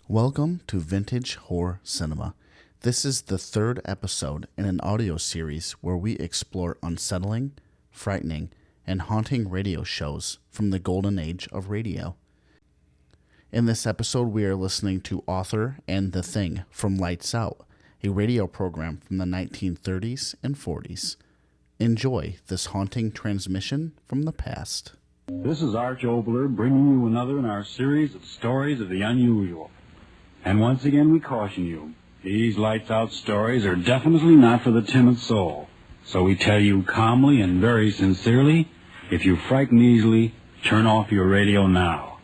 Welcome to Vintage Horror Cinema. This is the third episode in an audio series where we explore unsettling, frightening, and haunting radio shows from the golden age of radio. In this episode, we are listening to Author and the Thing from Lights Out, a radio program from the 1930s and 40s. Enjoy this haunting transmission from the past. This is Arch Oboler bringing you another in our series of stories of the unusual. And once again we caution you, these lights out stories are definitely not for the timid soul. So we tell you calmly and very sincerely, if you frighten easily, turn off your radio now.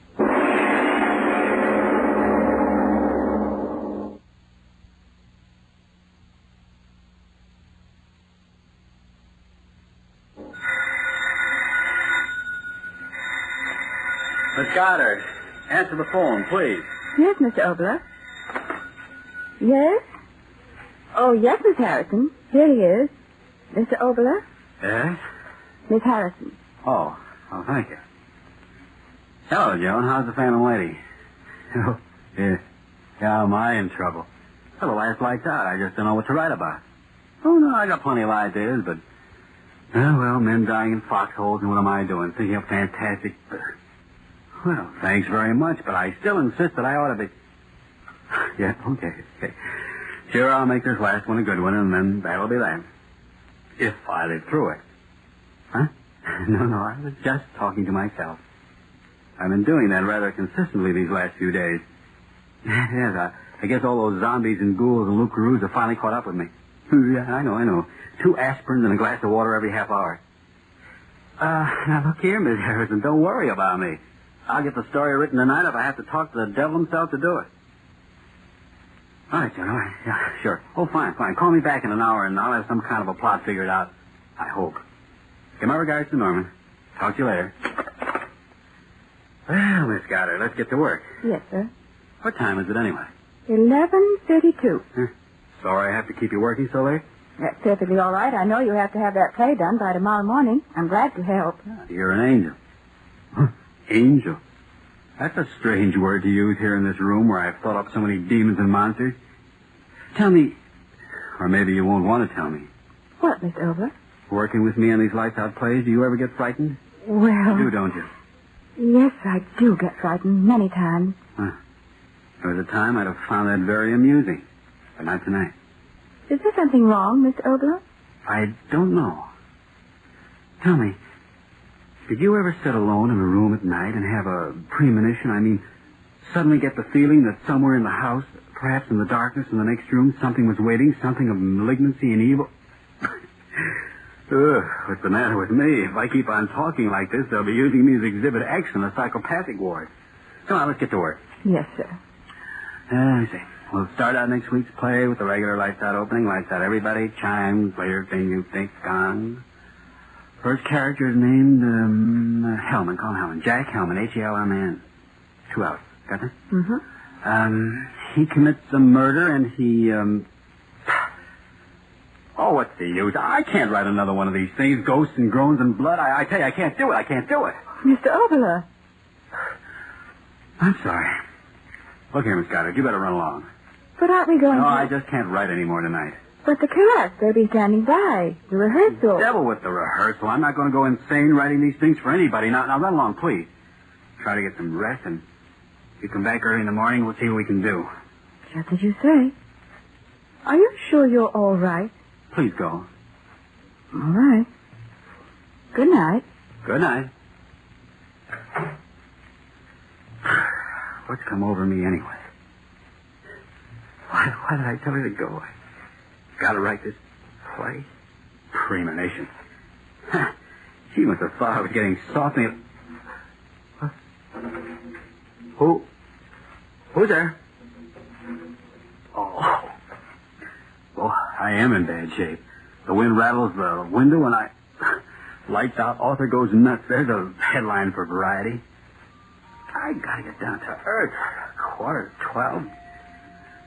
Miss Goddard, answer the phone, please. Yes, Mr. Oboler. Yes? Oh, yes, Miss Harrison. Here he is. Mr. Oboler? Yes? Miss Harrison. Oh, thank you. Hello, Joan. How's the family lady? Oh, yeah. How am I in trouble? Well, the last light's out. I just don't know what to write about. Oh, no, I got plenty of ideas, but... well, men dying in foxholes, and what am I doing? Thinking of fantastic... Well, thanks very much, but I still insist that I ought to be... Yeah, okay. Sure, I'll make this last one a good one, and then that'll be that. If I live through it. Huh? No, I was just talking to myself. I've been doing that rather consistently these last few days. Yes, I guess all those zombies and ghouls and loup-garoos have finally caught up with me. Yeah, I know. 2 aspirins and a glass of water every half hour. Now look here, Miss Harrison, don't worry about me. I'll get the story written tonight if I have to talk to the devil himself to do it. All right, John, all right. Yeah, sure. Oh, fine. Call me back in an hour, and I'll have some kind of a plot figured out. I hope. Give my regards to Norman. Talk to you later. Well, Miss Goddard, let's get to work. Yes, sir. What time is it anyway? 11:32. Sorry I have to keep you working so late. That's perfectly all right. I know you have to have that play done by tomorrow morning. I'm glad to help. You're an angel. Huh? Angel? That's a strange word to use here in this room where I've thought up so many demons and monsters. Tell me, or maybe you won't want to tell me. What, Mr. Oboler? Working with me on these lights-out plays, do you ever get frightened? Well... You do, don't you? Yes, I do get frightened many times. Huh. There was a time I'd have found that very amusing, but not tonight. Is there something wrong, Mr. Oboler? I don't know. Tell me, did you ever sit alone in a room at night and have a premonition? I mean, suddenly get the feeling that somewhere in the house, perhaps in the darkness in the next room, something was waiting, something of malignancy and evil? What's the matter with me? If I keep on talking like this, they'll be using me as Exhibit X in the psychopathic ward. Come on, let's get to work. Yes, sir. Let me see. We'll start out next week's play with the regular lights out opening. Lights out everybody, chimes, later thing you think, gong. First character is named, Hellman. Call him Hellman. Jack Hellman, H-E-L-M-A-N. 2 hours. Got that? Mm-hmm. He commits a murder and he, Oh, what's the use? I can't write another one of these things. Ghosts and groans and blood. I tell you, I can't do it. Mr. Oboler. I'm sorry. Look here, Miss Goddard, you better run along. But aren't we going No, to... I just can't write any more tonight. But the cast, they'll be standing by. The rehearsal. Devil with the rehearsal. I'm not going to go insane writing these things for anybody. Now run along, please. Try to get some rest, and if you come back early in the morning, we'll see what we can do. Just as you say. Are you sure you're all right? Please go. All right. Good night. Good night. What's come over me anyway? Why did I tell her to go? I gotta write this play. Premonition. She must have thought I was getting soft. Huh? Who's there? Oh. Well, I am in bad shape. The wind rattles the window and lights out, author goes nuts. There's a headline for Variety. I gotta get down to earth. 11:45.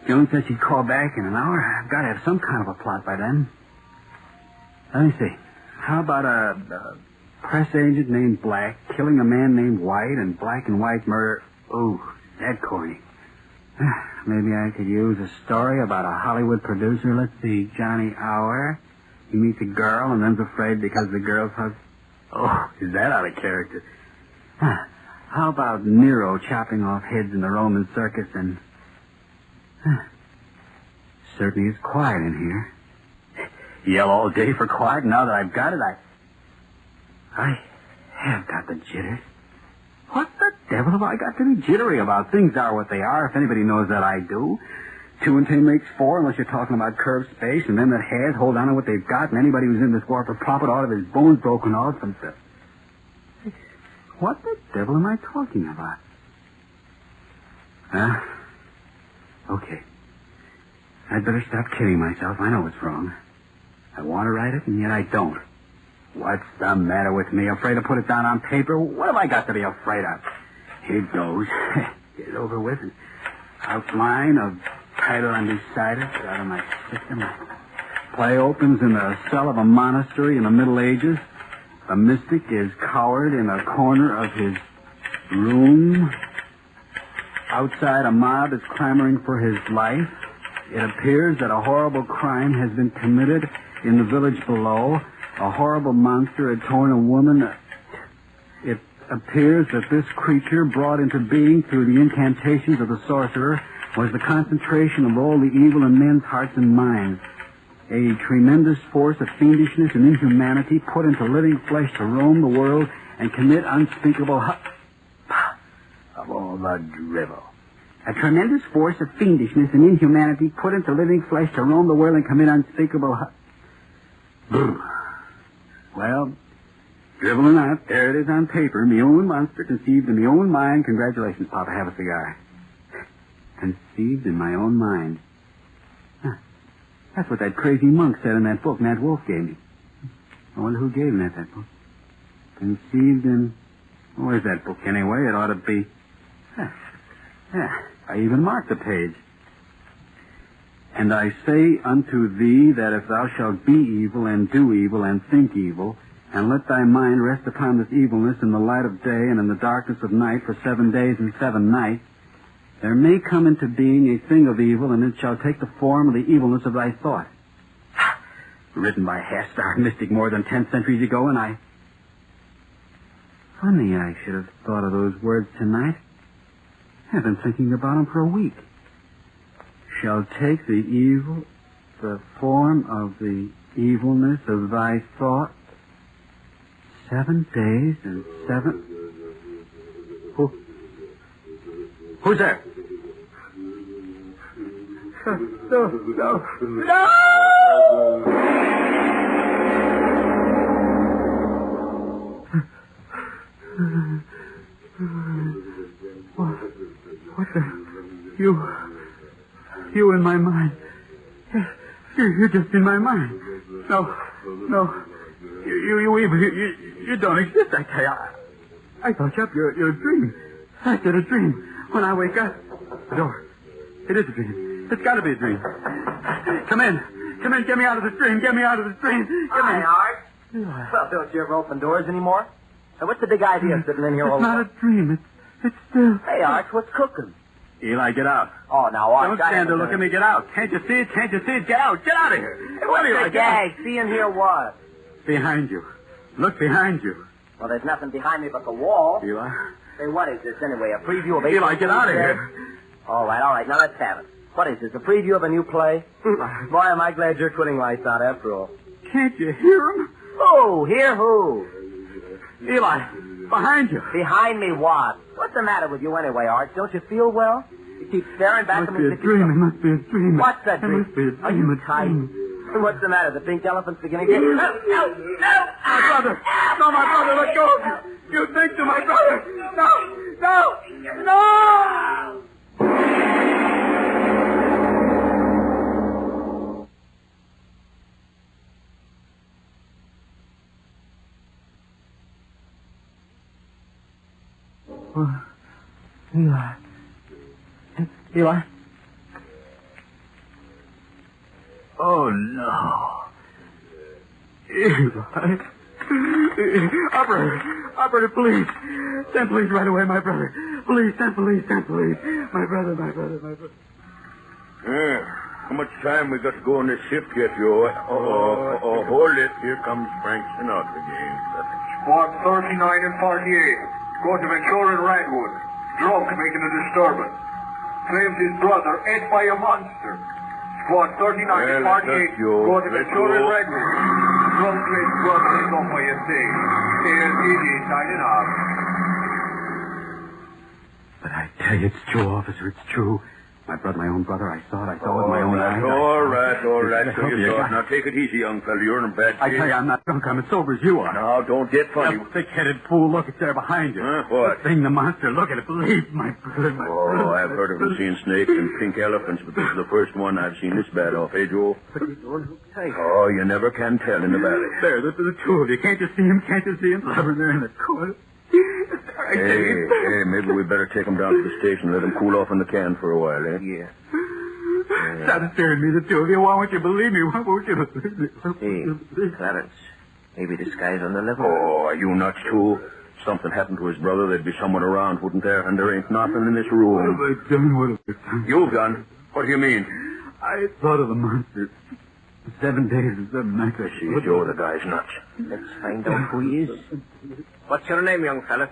Joan said she'd call back in an hour. I've got to have some kind of a plot by then. Let me see. How about a press agent named Black killing a man named White and black and white murder? Oh, that corny. Maybe I could use a story about a Hollywood producer. Let's see, Johnny Hour. He meets a girl and then's afraid because the girl's husband. Oh, is that out of character? How about Nero chopping off heads in the Roman circus and... Certainly is quiet in here. Yell all day for quiet. Now that I've got it, I have got the jitters. What the devil have I got to be jittery about? Things are what they are, if anybody knows that I do. 2 and 2 makes 4, unless you're talking about curved space, and them that has hold on to what they've got, and anybody who's in this war for profit ought to have his bones broken off and stuff. What the devil am I talking about? Okay. I'd better stop kidding myself. I know it's wrong. I want to write it, and yet I don't. What's the matter with me? Afraid to put it down on paper? What have I got to be afraid of? Here goes. Get it over with. Outline of title undecided. Get out of my system. Play opens in the cell of a monastery in the Middle Ages. A mystic is cowered in a corner of his room. Outside, a mob is clamoring for his life. It appears that a horrible crime has been committed in the village below. A horrible monster had torn a woman. It appears that this creature, brought into being through the incantations of the sorcerer, was the concentration of all the evil in men's hearts and minds. A tremendous force of fiendishness and inhumanity put into living flesh to roam the world and commit unspeakable of all the drivel. A tremendous force of fiendishness and inhumanity put into living flesh to roam the world and commit unspeakable Well, drivel or not, there it is on paper. Me own monster conceived in me own mind. Congratulations, Papa. Have a cigar. Conceived in my own mind. That's what that crazy monk said in that book Nat Wolf gave me. I wonder who gave Nat that book. Conceived in... Where's that book anyway? It ought to be... I even marked the page. And I say unto thee that if thou shalt be evil and do evil and think evil, and let thy mind rest upon this evilness in the light of day and in the darkness of night for 7 days and 7 nights, there may come into being a thing of evil, and it shall take the form of the evilness of thy thought. Written by a half-starved mystic more than 10 centuries ago, and I... Funny I should have thought of those words tonight. I've been thinking about them for a week. Shall take the form of the evilness of thy thought. 7 days and 7... Who's there? No! What the... You in my mind. You're just in my mind. No. You don't exist, I tell you. I thought you're a dream. I said a dream. When I wake up, the door. It is a dream. It's got to be a dream. Come in, get me out of this dream. Hi, Art. Well, don't you ever open doors anymore? So what's the big idea sitting in here all It's not a dream. It's still... Hey, Art, what's cooking? Eli, get out. Oh, now, Art... Don't stand there looking at me. Get out. Can't you see it? Get out. Get out of here. Hey, what's the gag? See and hear what? Behind you. Look behind you. Well, there's nothing behind me but the wall. Eli. Hey, what is this anyway? A preview of... Eli, get out of here. All right. Now let's have it. What is this, a preview of a new play? Boy, am I glad you're putting lights out after all. Can't you hear him? Who? Hear who? Eli, behind you. Behind me what? What's the matter with you anyway, Art? Don't you feel well? You keep staring back at me. It must be a dream. What's that dream? It must be a dream. Are you tight? What's the matter? The pink elephant's beginning to get... No! My brother! No, my brother, let go of you! You think to my brother! No! Eli? Oh, no. Eli? Operator, please. Send police right away, my brother. Please, send police. My brother. How much time we got to go on this shift yet, Joe? Hold it. Here comes Frank Sinatra again. Squad 39 and 48. Go to Ventura and Redwood. Drunk making a disturbance. Claims his brother ate by a monster. Squad 39 and 48. Go to Ventura and Redwood. Drunk claims brother is off by a thing. Here's Easy signing off. But I tell you, it's true, officer. It's true. My own brother, I saw it with my own eyes. All right. So you saw it. Now take it easy, young fella. You're in a bad shape. I tell you, I'm not drunk. I'm as sober as you are. Now, don't get funny. You thick-headed fool. Look, it's there behind you. What? The thing, the monster. Look at it. Believe my brother. I've heard of them seeing snakes and pink elephants, but this is the first one I've seen this bad off, eh, Joe? Oh, you never can tell in the valley. There, the two of you. Can't you see him? Blubbering there in the corner. Hey, maybe we better take him down to the station and let him cool off in the can for a while, eh? Yeah. Stop staring at me, the two of you. Why won't you believe me? Why won't you believe me? Hey, Clarence. Maybe this guy's on the level. Oh, are you nuts, too? Something happened to his brother, there'd be someone around, wouldn't there? And there ain't nothing in this room. What have I done? You've done? What do you mean? I thought of the monster. 7 days and 7 nights. I See, Joe, the guy's nuts. Let's find out who he is. What's your name, young fella?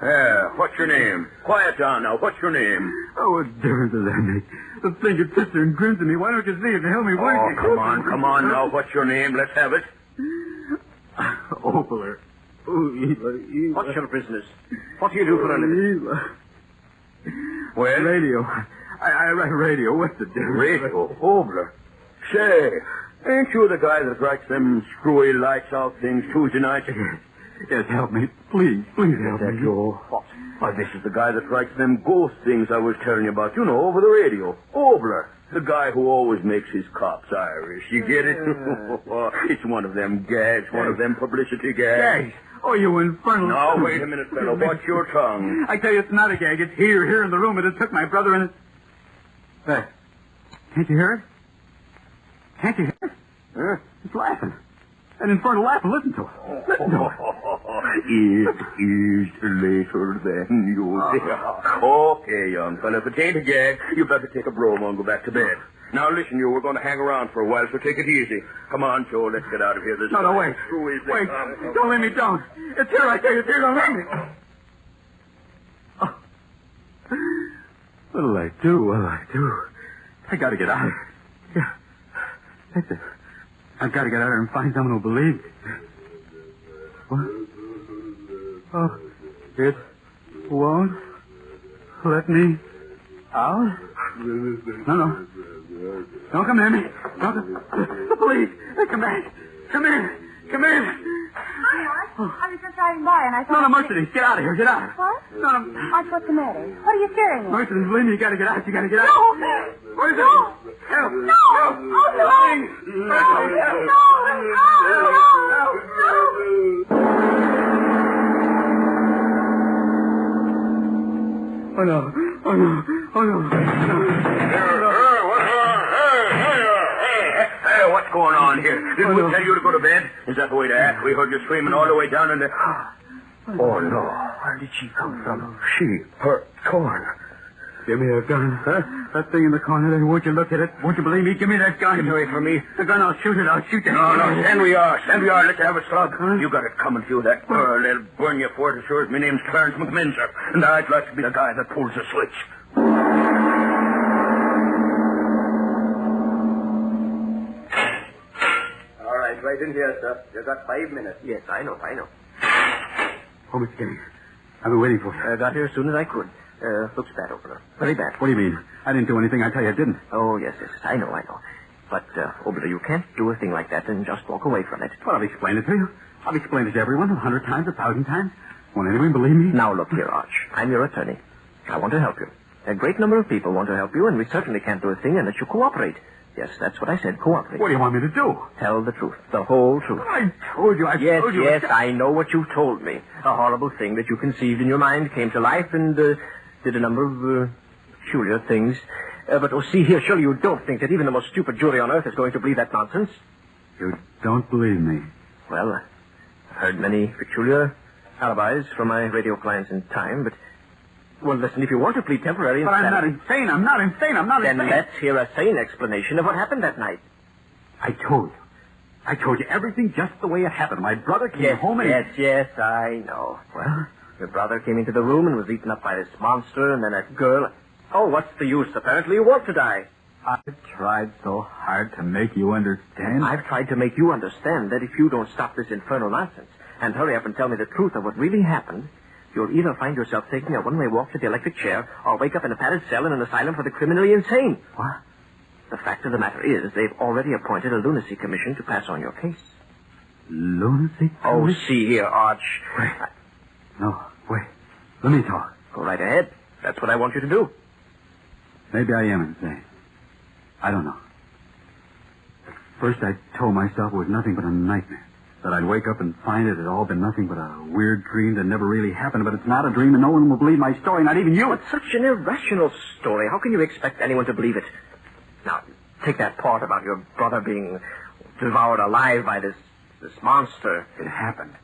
What's your name? Quiet down now. What's your name? Oh, what difference does that make? The thing that sits there and grins at me. Why don't you see it and help me? Come on now. What's your name? Let's have it. Oboler. What's your business? What do you do for a living? Well? Radio. I write radio. What's the difference? Radio? Oboler. Say, ain't you the guy that writes them screwy lights out things Tuesday nights? Yes, help me. Please help me. What? Why, this is the guy that writes them ghost things I was telling you about, over the radio. Oboler. The guy who always makes his cops Irish. You get it? It's one of them gags, one of them publicity gags. Gags? Oh, you infernal... Now, wait a minute, fellow. Watch your tongue. I tell you, it's not a gag. It's here in the room. It took my brother and... Hey, can't you hear it? Can't you hear it? Huh? It's laughing. That infernal laugh. Listen to it. Listen to it. It is later than you think. Okay, young fella. If it ain't a gag, you better take a broom and go back to bed. Now, listen, we're going to hang around for a while, so take it easy. Come on, Joe, let's get out of here. No, wait. Wait. Don't let me down. It's here, I tell you. It's here. Don't let me. Oh. What'll I do? I got to get out of here. Yeah. That's it. I've got to get out of here and find someone who'll believe me. What? Oh, it won't let me out? No. Don't come near me. The police. They come back. Come here. Hi, Mark. I was just driving by and I thought... No, Mercedes. Get out of here. Get out. What? No. Mark, what's the matter? What are you staring at? Mercedes, believe me, you got to get out. You got to get out. No. Where's it? No. Help. No. Oh, no. Oh, no. Hey, what's going on here? Didn't we tell you to go to bed? Is that the way to act? We heard you screaming all the way down in the... Oh, no. Where did she come from? Her corn. Give me a gun. Huh? That thing in the corner there. Won't you look at it? Won't you believe me? Give me that gun. Get away from me. The gun, I'll shoot it. I'll shoot it. No. Stand we are. Let's have a slug. Huh? You got it coming to you, that girl. They'll burn you for it as sure as my name's Clarence McMinzer. And I'd like to be the guy that pulls the switch. All right, right in here, sir. You got 5 minutes. Yes, I know. Oh, Mr. Kenny. I've been waiting for you. I got here as soon as I could. Looks bad, Oboler. Very bad. What do you mean? I didn't do anything. I tell you I didn't. Oh, yes. I know. But, Oboler, you can't do a thing like that and just walk away from it. Well, I've explained it to you. I've explained it to everyone 100 times, 1,000 times. Won't anyone believe me? Now, look here, Arch. I'm your attorney. I want to help you. A great number of people want to help you, and we certainly can't do a thing unless you cooperate. Yes, that's what I said, cooperate. What do you want me to do? Tell the truth. The whole truth. I told you. Yes, I know what you've told me. A horrible thing that you conceived in your mind came to life and did a number of peculiar things. But, see here, surely you don't think that even the most stupid jury on earth is going to believe that nonsense? You don't believe me? Well, Heard many peculiar alibis from my radio clients in time, but... Well, listen, if you want to plead temporary But I'm not insanity... insane. I'm not insane. I'm not Then insane. let's hear a sane explanation of what happened that night. I told you everything just the way it happened. My brother came home and... Yes, I know. Well, your brother came into the room and was eaten up by this monster, and then a girl... Oh, what's the use? Apparently you want to die. I've tried so hard to make you understand. I've tried to make you understand that if you don't stop this infernal nonsense and hurry up and tell me the truth of what really happened, you'll either find yourself taking a one-way walk to the electric chair or wake up in a padded cell in an asylum for the criminally insane. What? The fact of the matter is they've already appointed a lunacy commission to pass on your case. Lunacy? Oh, see here, Arch. Wait. No, wait. Let me talk. Go right ahead. That's what I want you to do. Maybe I am insane. I don't know. At first I told myself it was nothing but a nightmare. That I'd wake up and find it had all been nothing but a weird dream that never really happened. But it's not a dream and no one will believe my story, not even you. It's such an irrational story. How can you expect anyone to believe it? Now, take that part about your brother being devoured alive by this monster. It happened.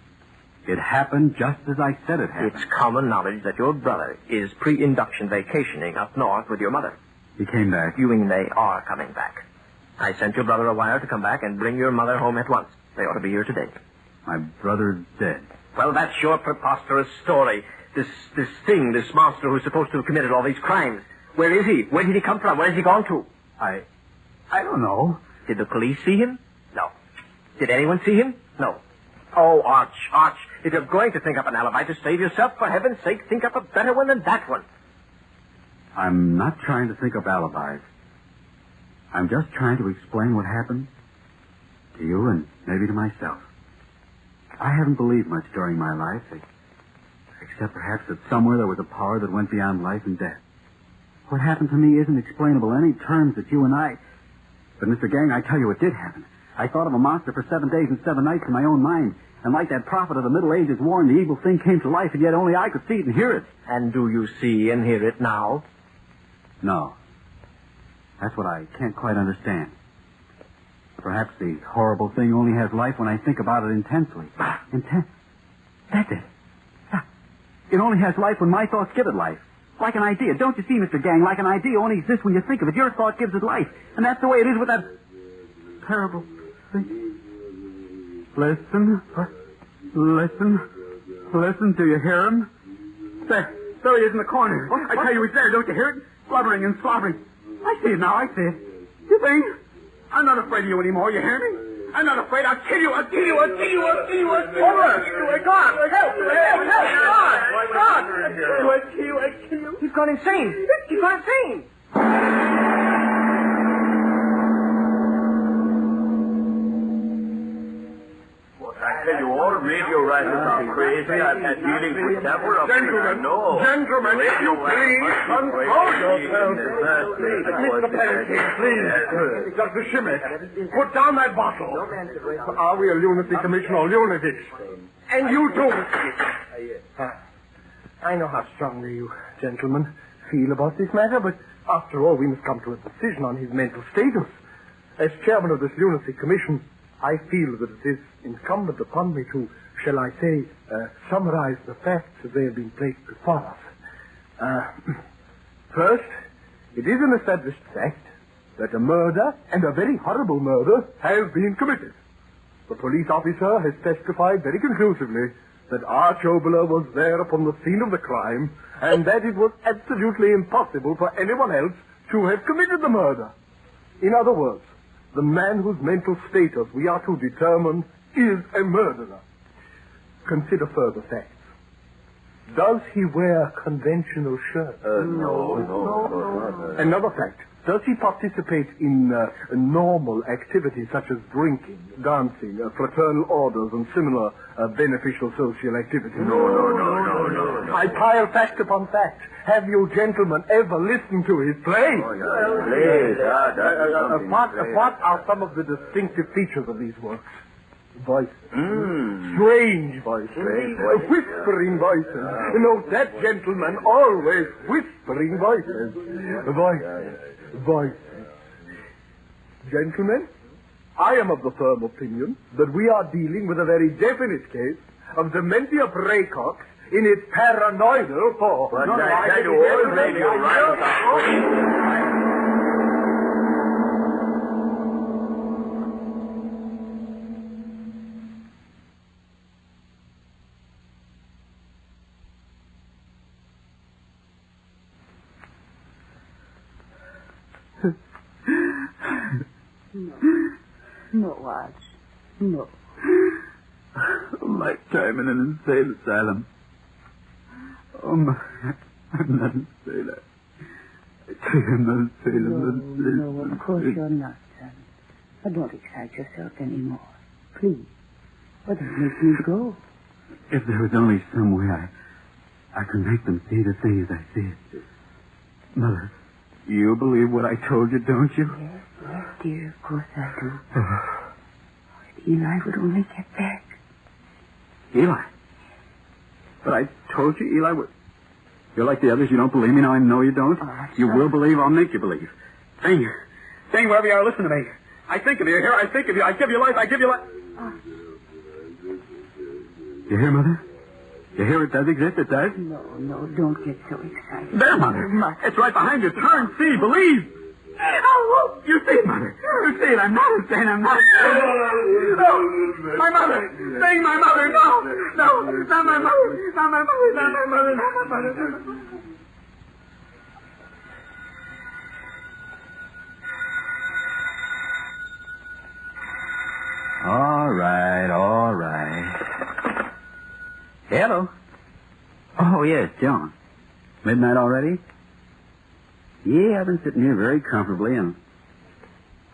It happened just as I said it happened. It's common knowledge that your brother is pre-induction vacationing up north with your mother. He came back. You mean they are coming back. I sent your brother a wire to come back and bring your mother home at once. They ought to be here today. My brother's dead. Well, that's your preposterous story. This monster who's supposed to have committed all these crimes. Where is he? Where did he come from? Where has he gone to? I don't know. Did the police see him? No. Did anyone see him? No. Oh, Arch, if you're going to think up an alibi to save yourself, for heaven's sake, think up a better one than that one. I'm not trying to think up alibis. I'm just trying to explain what happened to you and maybe to myself. I haven't believed much during my life, except perhaps that somewhere there was a power that went beyond life and death. What happened to me isn't explainable in any terms that you and I... But, Mr. Gang, I tell you it did happen. I thought of a monster for 7 days and 7 nights in my own mind. And like that prophet of the Middle Ages warned, the evil thing came to life, and yet only I could see it and hear it. And do you see and hear it now? No. That's what I can't quite understand. Perhaps the horrible thing only has life when I think about it intensely. That's it. It only has life when my thoughts give it life. Like an idea. Don't you see, Mr. Gang? Like an idea only exists when you think of it. Your thought gives it life. And that's the way it is with that terrible thing. Listen. Listen. Do you hear him? There he is in the corner. I tell you, he's there. Don't you hear it? Blubbering and slobbering. I see it now. I see it. You think? I'm not afraid of you anymore. You hear me? I'm not afraid. I'll kill you. I'll kill you. Over. God. Help. God. I'll kill you. He's gone insane. I tell you, all radio writers are crazy. I've had dealings with several of them. Gentlemen, if you please, control yourselves. Mr. Pelletier, please. Dr. Schmidt, put down that bottle. Are we a lunacy commission or lunatics? And you too. I know how strongly you gentlemen feel about this matter, but after all, we must come to a decision on his mental status. As chairman of this lunacy commission, I feel that it is incumbent upon me to, shall I say, summarize the facts as they have been placed before us. First, it is an established fact that a murder, and a very horrible murder, has been committed. The police officer has testified very conclusively that Arch Oboler was there upon the scene of the crime, and that it was absolutely impossible for anyone else to have committed the murder. In other words, the man whose mental status we are to determine is a murderer. Consider further facts. Does he wear conventional shirts? No. Another fact. Does he participate in normal activities such as drinking, dancing, fraternal orders, and similar beneficial social activities? No. I pile fact upon fact. Have you gentlemen ever listened to his play? What are some of the distinctive features of these works? Voices. Strange voices. Whispering voices. Note that, gentlemen, always whispering voices. Voices. Gentlemen, I am of the firm opinion that we are dealing with a very definite case of dementia praecox in its paranoidal form. But I tell you, old lady, you're right. No, Arch. No. A lifetime in an insane asylum. Oh, my. I'm not insane. I tell you, I'm not insane. No, of course you're not, son. But don't excite yourself anymore. Please. But don't make me go. If there was only some way I could make them see the things I see. Mother, you believe what I told you, don't you? Yes, dear, of course I do. If Eli would only get back. Eli? But I told you Eli would... You're like the others. You don't believe me. Now I know you don't. You will believe. I'll make you believe. Sing. Sing wherever you are. Listen to me. I think of you. Here, I think of you. I give you life. I give you life. You hear, Mother? You hear it does exist? It does? No, don't get so excited. There, Mother. It's right behind you. Turn, see, believe. Oh, you see, Mother. You see it. I'm not insane. I'm not insane. No. My mother. Sing, my mother. No. No. Not my mother. Not my mother. Not my mother. Not my mother. Not my mother. All right. Hello. Oh, yes, John. Midnight already? Yeah, I've been sitting here very comfortably, and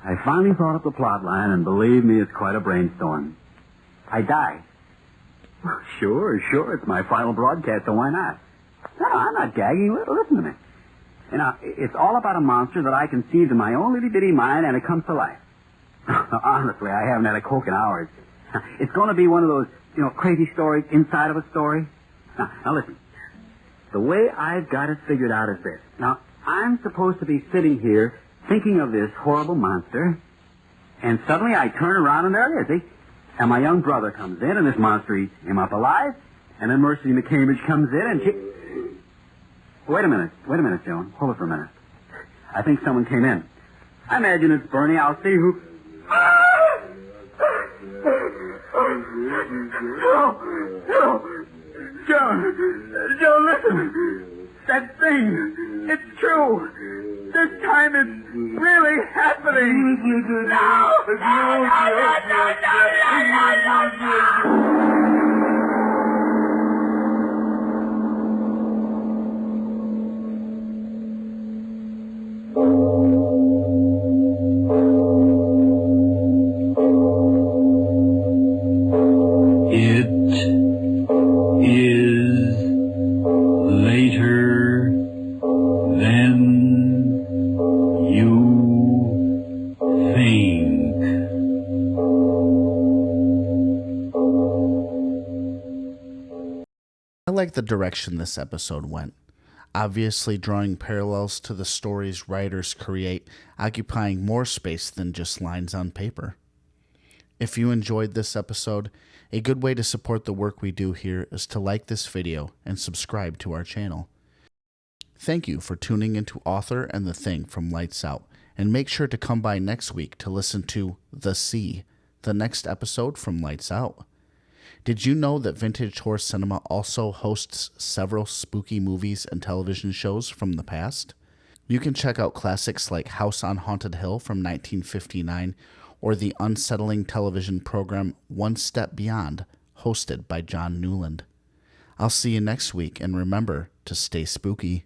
I finally thought up the plot line, and believe me, it's quite a brainstorm. I die. Sure. It's my final broadcast, so why not? No, I'm not gagging. Listen to me. You know, it's all about a monster that I conceived in my own little-bitty mind, and it comes to life. Honestly, I haven't had a Coke in hours. It's going to be one of those, crazy stories inside of a story. Now listen. The way I've got it figured out is this. Now, I'm supposed to be sitting here thinking of this horrible monster, and suddenly I turn around and there it is, see? And my young brother comes in, and this monster eats him up alive, and then Mercy McCambridge comes in, and she... Wait a minute, Joan. Hold it for a minute. I think someone came in. I imagine it's Bernie. I'll see who... No. Joan, listen. That thing, it's true. This time it's really happening. No. I like the direction this episode went, obviously drawing parallels to the stories writers create, occupying more space than just lines on paper. If you enjoyed this episode, a good way to support the work we do here is to like this video and subscribe to our channel. Thank you for tuning into Author and the Thing from Lights Out, and make sure to come by next week to listen to The Sea, the next episode from Lights Out. Did you know that Vintage Horror Cinema also hosts several spooky movies and television shows from the past? You can check out classics like House on Haunted Hill from 1959 or the unsettling television program One Step Beyond, hosted by John Newland. I'll see you next week, and remember to stay spooky.